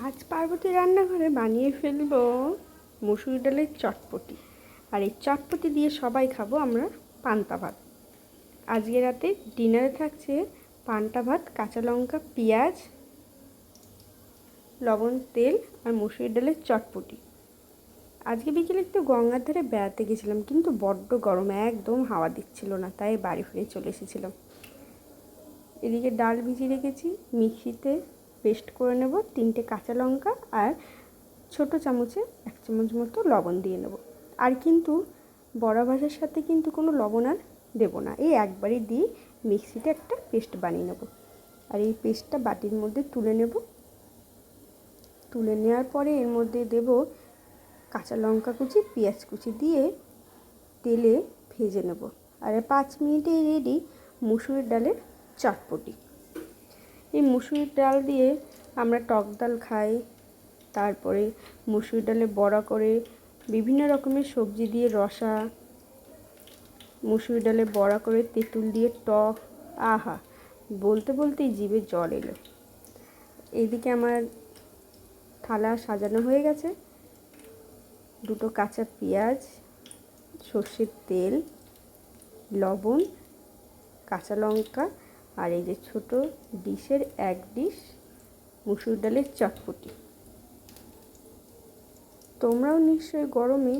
আজ পার্বতী রান্নাঘরে বানিয়ে ফেলবো মসুর ডালের চটপটি। আর এই চটপটি দিয়ে সবাই খাবো আমরা পান্তা ভাত। আজকে রাতে ডিনারে থাকছে পান্তা ভাত, কাঁচা লঙ্কা, পেঁয়াজ, লবণ, তেল আর মসুর ডালের চটপটি। আজকে বিকেলে একটু গঙ্গার ধারে বেড়াতে গেছিলাম, কিন্তু বড্ড গরম, একদম হাওয়া দিচ্ছিল না, তাই বাড়ি ফিরে চলে এসেছিলাম। এদিকে ডাল ভিজিয়ে রেখেছি, মিক্সিতে পেস্ট করে নেব। 3টে কাঁচা লঙ্কা আর ছোটো চামচে 1 চামচ মতো লবণ দিয়ে নেব। আর কিন্তু বড়া ভাজার সাথে কিন্তু কোনো লবণ আর দেবো না, এই একবারই দিয়ে মিক্সিতে একটা পেস্ট বানিয়ে নেব। আর এই পেস্টটা বাটির মধ্যে তুলে নেব। তুলে নেওয়ার পরে এর মধ্যে দেব কাঁচা লঙ্কা কুচি, পেঁয়াজ কুচি দিয়ে তেলে ভেজে নেব। আর 5 মিনিটেই রেডি মুসুর ডালের চটপটি। এই মুসুর ডাল দিয়ে আমরা টক ডাল খাই, তারপরে মুসুর ডালে বড়া করে, বিভিন্ন রকমের সবজি দিয়ে রসা, মুসুর ডালে বড়া করে তেঁতুল দিয়ে টক, আহা, বলতে বলতেই জিভে জল এলো। এইদিকে আমার থালা সাজানো হয়ে গেছে। 2টো কাঁচা পেঁয়াজ, সর্ষের তেল, লবণ, কাঁচা লঙ্কা আর এই যে ছোটো ডিশের 1 ডিশ মুসুর ডালের চটপটি। তোমরাও নিশ্চয়ই গরমে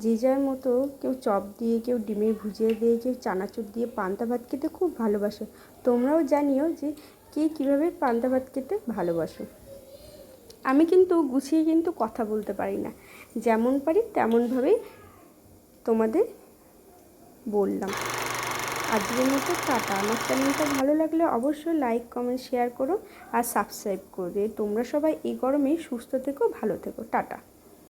যে যার মতো, কেউ চপ দিয়ে, কেউ ডিমের ভুজিয়া দিয়ে, কেউ চানাচুর দিয়ে পান্তা ভাত খেতে খুব ভালোবাসো। তোমরাও জানিও যে কে কীভাবে পান্তা ভাত খেতে ভালোবাসো। আমি কিন্তু গুছিয়ে কিন্তু কথা বলতে পারি না, যেমন পারি তেমনভাবেই তোমাদের বললাম। আজকের মতো টাটা। আমার চ্যানেলটা ভালো লাগলে অবশ্যই লাইক, কমেন্ট, শেয়ার করো আর সাবস্ক্রাইব করবে। তোমরা সবাই এই গরমে সুস্থ থেকো, ভালো থেকো। টাটা।